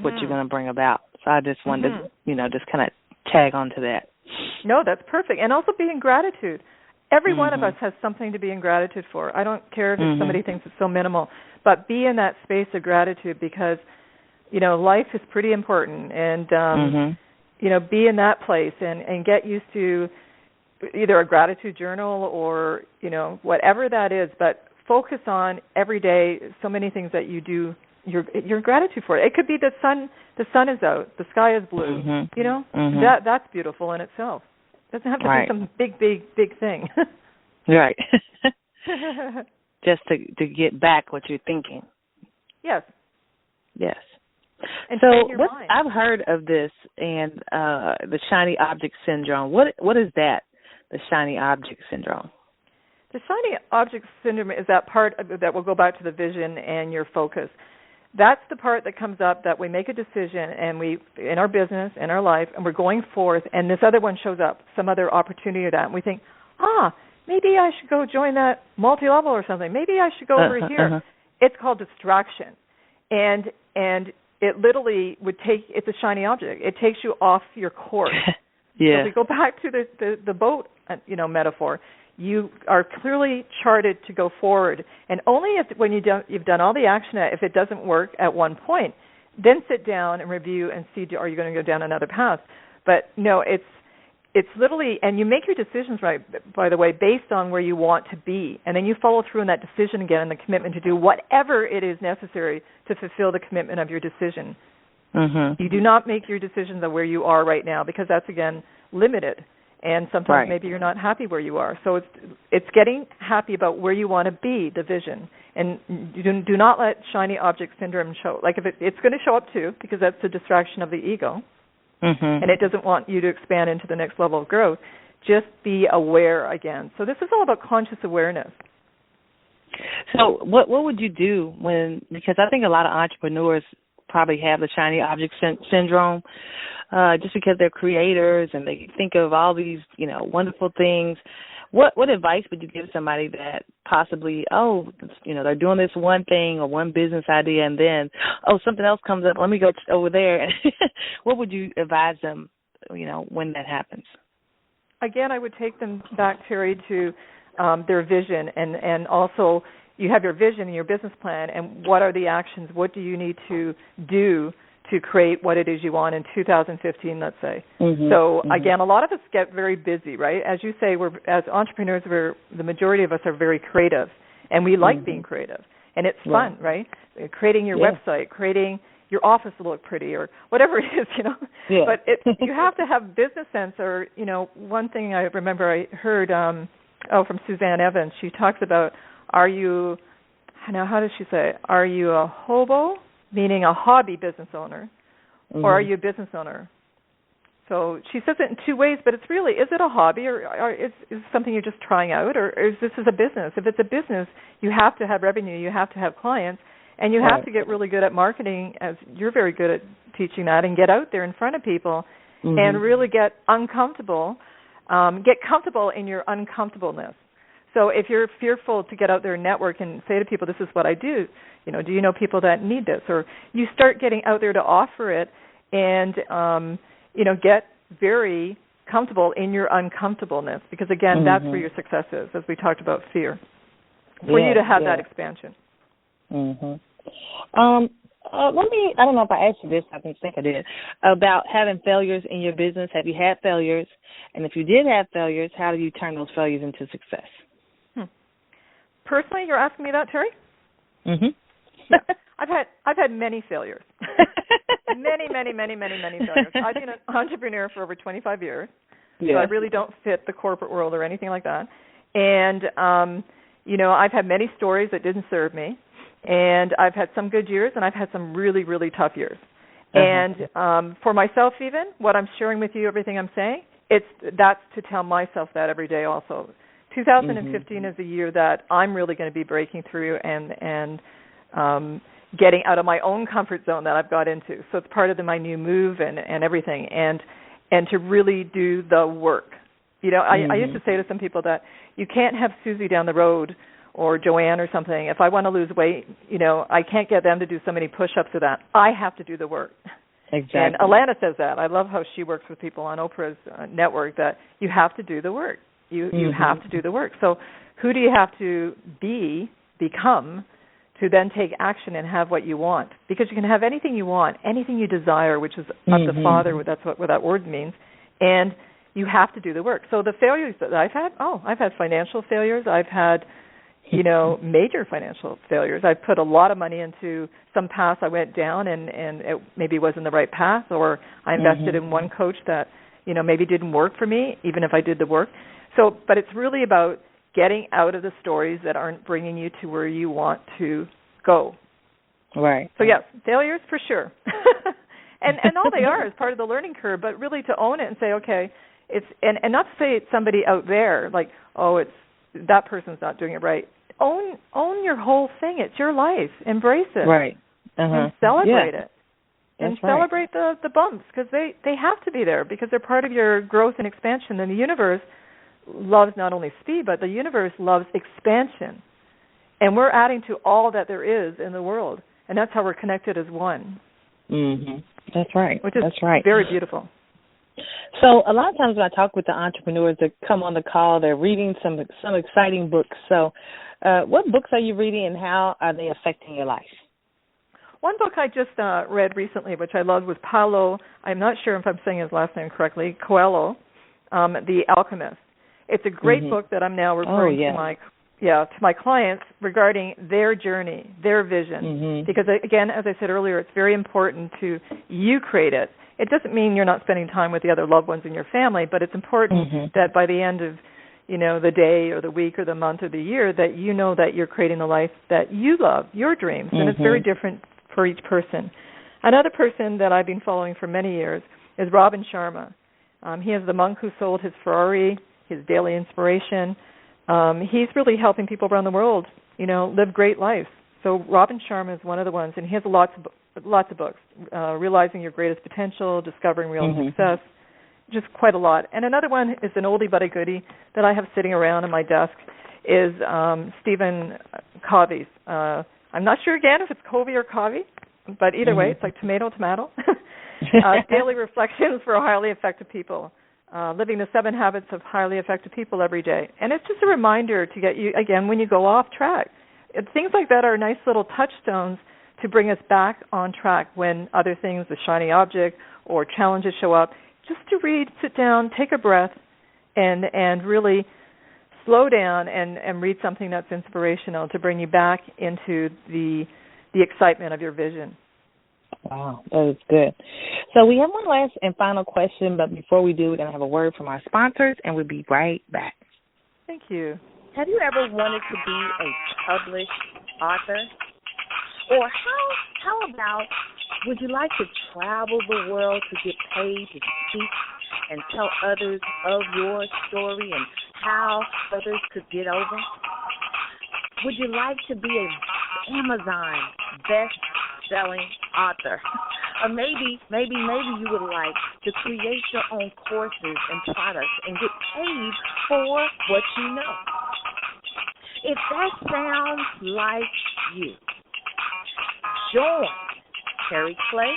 what you're going to bring about. So I just wanted to, just kind of tag onto that. No, that's perfect. And also be in gratitude. Every one of us has something to be in gratitude for. I don't care if somebody thinks it's so minimal, but be in that space of gratitude because, life is pretty important. And, be in that place and get used to either a gratitude journal or, whatever that is, but focus on every day so many things that you do your gratitude for. It could be the sun is out, the sky is blue, that's beautiful in itself. It doesn't have to be some big thing. Right. Just to get back what you're thinking. Yes. Yes. And so mind. I've heard of this and the shiny object syndrome. What is that, the shiny object syndrome? The shiny object syndrome is that part that will go back to the vision and your focus. That's the part that comes up that we make a decision and we, in our business, in our life, and we're going forth, and this other one shows up, some other opportunity or that, and we think, maybe I should go join that multi-level or something. Maybe I should go over here. It's called distraction. And it literally it's a shiny object. It takes you off your course. Yeah. So if we go back to the boat, metaphor, you are clearly charted to go forward. And only when you've done all the action, if it doesn't work at one point, then sit down and review and see, are you going to go down another path? But no, it's literally, and you make your decisions, right, by the way, based on where you want to be. And then you follow through on that decision again and the commitment to do whatever it is necessary to fulfill the commitment of your decision. You do not make your decisions on where you are right now because that's, again, limited. And sometimes maybe you're not happy where you are. So it's getting happy about where you want to be, the vision. And you do not let shiny object syndrome show. Like if it's going to show up too, because that's the distraction of the ego. And it doesn't want you to expand into the next level of growth. Just be aware again. So this is all about conscious awareness. So what would you do because I think a lot of entrepreneurs probably have the shiny object syndrome just because they're creators and they think of all these, wonderful things. What advice would you give somebody that possibly, they're doing this one thing or one business idea and then, something else comes up, let me go over there. What would you advise them, when that happens? Again, I would take them back, Terry, to their vision and also you have your vision and your business plan and what are the actions, what do you need to do to create what it is you want in 2015, let's say. So, again, a lot of us get very busy, right? As you say, as entrepreneurs, the majority of us are very creative, and we like being creative. And it's fun, right? Creating your website, creating your office to look pretty or whatever it is, Yeah. But you have to have business sense or, one thing I remember I heard from Suzanne Evans, she talks about, how does she say, are you a hobo? Meaning a hobby business owner, or are you a business owner? So she says it in two ways, but it's really, is it a hobby or is it something you're just trying out, or is this a business? If it's a business, you have to have revenue, you have to have clients, and you have to get really good at marketing, as you're very good at teaching that, and get out there in front of people and really get uncomfortable, get comfortable in your uncomfortableness. So if you're fearful to get out there and network and say to people, this is what I do, do you know people that need this? Or you start getting out there to offer it and, get very comfortable in your uncomfortableness because, again, that's where your success is, as we talked about fear, for you to have that expansion. I don't know if I asked you this, I think I did, about having failures in your business. Have you had failures? And if you did have failures, how do you turn those failures into success? Personally, you're asking me that, Terry? Yeah. I've had many failures. many failures. I've been an entrepreneur for over 25 years, so I really don't fit the corporate world or anything like that. And, I've had many stories that didn't serve me, and I've had some good years, and I've had some really, really tough years. And for myself even, what I'm sharing with you, everything I'm saying, that's to tell myself that every day also. 2015 is a year that I'm really going to be breaking through and getting out of my own comfort zone that I've got into. So it's part of my new move and everything, and to really do the work. I used to say to some people that you can't have Susie down the road or Joanne or something, if I want to lose weight, I can't get them to do so many push-ups or that. I have to do the work. Exactly. And Alana says that. I love how she works with people on Oprah's network, that you have to do the work. You have to do the work. So who do you have to become to then take action and have what you want? Because you can have anything you want, anything you desire, which is of the Father, that's what that word means, and you have to do the work. So the failures that I've had financial failures. I've had, major financial failures. I've put a lot of money into some paths I went down and it maybe wasn't the right path, or I invested in one coach that, maybe didn't work for me, even if I did the work. So, but it's really about getting out of the stories that aren't bringing you to where you want to go. Right. So, yes, failures for sure. and all they are is part of the learning curve, but really to own it and say, okay, it's and not to say it's somebody out there, like, oh, it's that person's not doing it right. Own your whole thing. It's your life. Embrace it. Right. And celebrate it. And That's celebrate the bumps, because they have to be there, because they're part of your growth and expansion. And the universe loves not only speed, but the universe loves expansion. And we're adding to all that there is in the world. And that's how we're connected as one. That's right. Which is right. very beautiful. So a lot of times when I talk with the entrepreneurs that come on the call, they're reading some exciting books. So what books are you reading, and how are they affecting your life? One book I just read recently, which I loved, was Paulo, I'm not sure if I'm saying his last name correctly, Coelho, The Alchemist. It's a great book that I'm now referring to my clients regarding their journey, their vision. Because, again, as I said earlier, it's very important to you create it. It doesn't mean you're not spending time with the other loved ones in your family, but it's important that by the end of, the day or the week or the month or the year, that you know that you're creating the life that you love, your dreams. And it's very different for each person. Another person that I've been following for many years is Robin Sharma. He is the monk who sold his Ferrari, his daily inspiration. He's really helping people around the world, live great lives. So Robin Sharma is one of the ones, and he has lots of books, Realizing Your Greatest Potential, Discovering Real Success, just quite a lot. And another one is an oldie but a goodie that I have sitting around on my desk is Stephen Covey's. I'm not sure, again, if it's Covey or Covey, but either way, it's like tomato. Daily Reflections for Highly Effective People. Living the 7 Habits of Highly Effective People every day. And it's just a reminder to get you, again, when you go off track. Things like that are nice little touchstones to bring us back on track when other things, the shiny object or challenges show up. Just to read, sit down, take a breath, and really slow down and read something that's inspirational to bring you back into the excitement of your vision. Wow, that is good. So we have one last and final question, but before we do, we're going to have a word from our sponsors, and we'll be right back. Thank you. Have you ever wanted to be a published author? Or how about, would you like to travel the world to get paid to speak and tell others of your story and how others could get over? Would you like to be an Amazon best-selling author? Or maybe you would like to create your own courses and products and get paid for what you know. If that sounds like you, join Terry Clay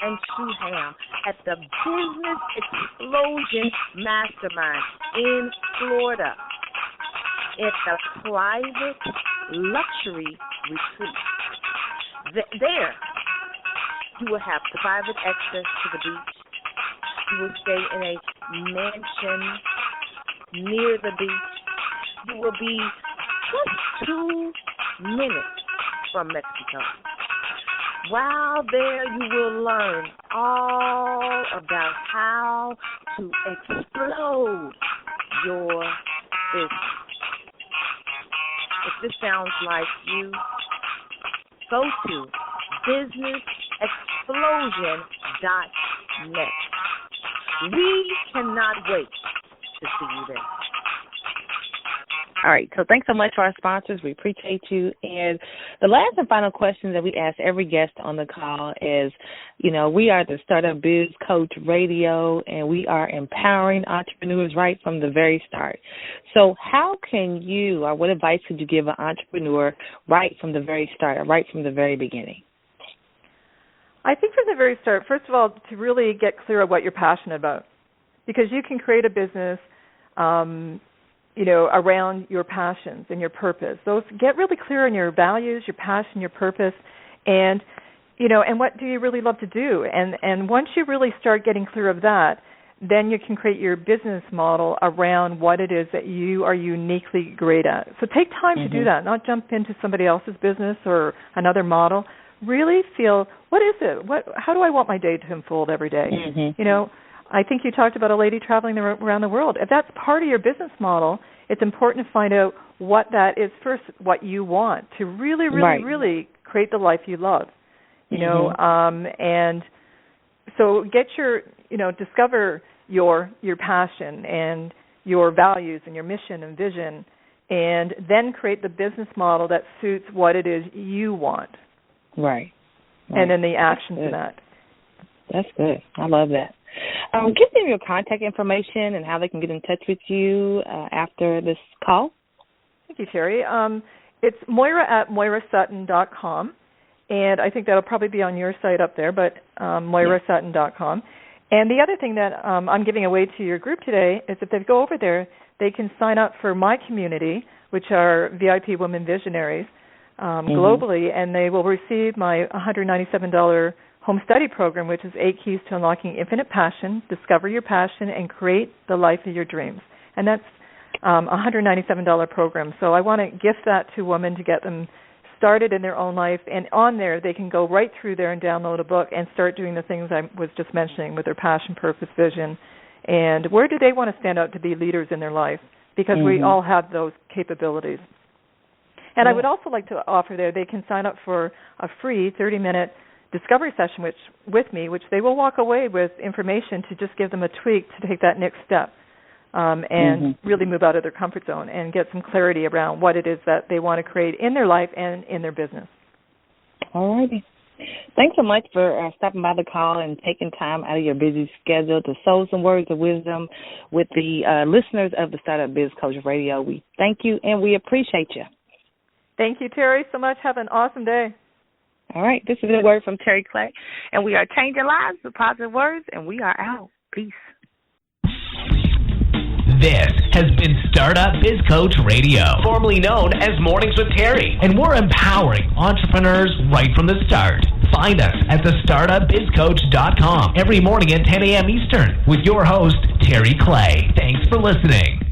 and Sue Ham at the Business Explosion Mastermind in Florida. It's a private luxury retreat. There, you will have private access to the beach. You will stay in a mansion near the beach. You will be just 2 minutes from Mexico. While there, you will learn all about how to explode your business. If this sounds like you, go to businessexplosion.net. We cannot wait to see you there. All right, so thanks so much to our sponsors. We appreciate you. And the last and final question that we ask every guest on the call is, we are the Startup Biz Coach Radio, and we are empowering entrepreneurs right from the very start. So how can you, or what advice could you give an entrepreneur right from the very start, or right from the very beginning? I think from the very start, first of all, to really get clear on what you're passionate about, because you can create a business around your passions and your purpose. Those, get really clear on your values, your passion, your purpose, and what do you really love to do? And once you really start getting clear of that, then you can create your business model around what it is that you are uniquely great at. So take time to do that, not jump into somebody else's business or another model. Really feel, what is it? How do I want my day to unfold every day? I think you talked about a lady traveling around the world. If that's part of your business model, it's important to find out what that is first, what you want to really, really, really create the life you love. And so get discover your passion and your values and your mission and vision, and then create the business model that suits what it is you want. Right. And then the action to that. That's good. I love that. Give them your contact information and how they can get in touch with you after this call. Thank you, Terry. It's Moira at moirasutton.com, and I think that'll probably be on your site up there, but moirasutton.com. And the other thing that I'm giving away to your group today is if they go over there, they can sign up for my community, which are VIP Women Visionaries globally, and they will receive my $197 home study program, which is 8 Keys to Unlocking Infinite Passion, Discover Your Passion, and Create the Life of Your Dreams. And that's a $197 program. So I want to gift that to women to get them started in their own life. And on there, they can go right through there and download a book and start doing the things I was just mentioning with their passion, purpose, vision, and where do they want to stand out to be leaders in their life, because we all have those capabilities. And I would also like to offer there, they can sign up for a free 30-minute discovery session with me, which they will walk away with information to just give them a tweak to take that next step and really move out of their comfort zone and get some clarity around what it is that they want to create in their life and in their business. All righty. Thanks so much for stopping by the call and taking time out of your busy schedule to sow some words of wisdom with the listeners of the Startup Biz Coach Radio. We thank you and we appreciate you. Thank you, Terry, so much. Have an awesome day. All right, this is a word from Terry Clay, and we are changing lives with positive words, and we are out. Peace. This has been Startup Biz Coach Radio, formerly known as Mornings with Terry, and we're empowering entrepreneurs right from the start. Find us at thestartupbizcoach.com every morning at 10 a.m. Eastern with your host, Terry Clay. Thanks for listening.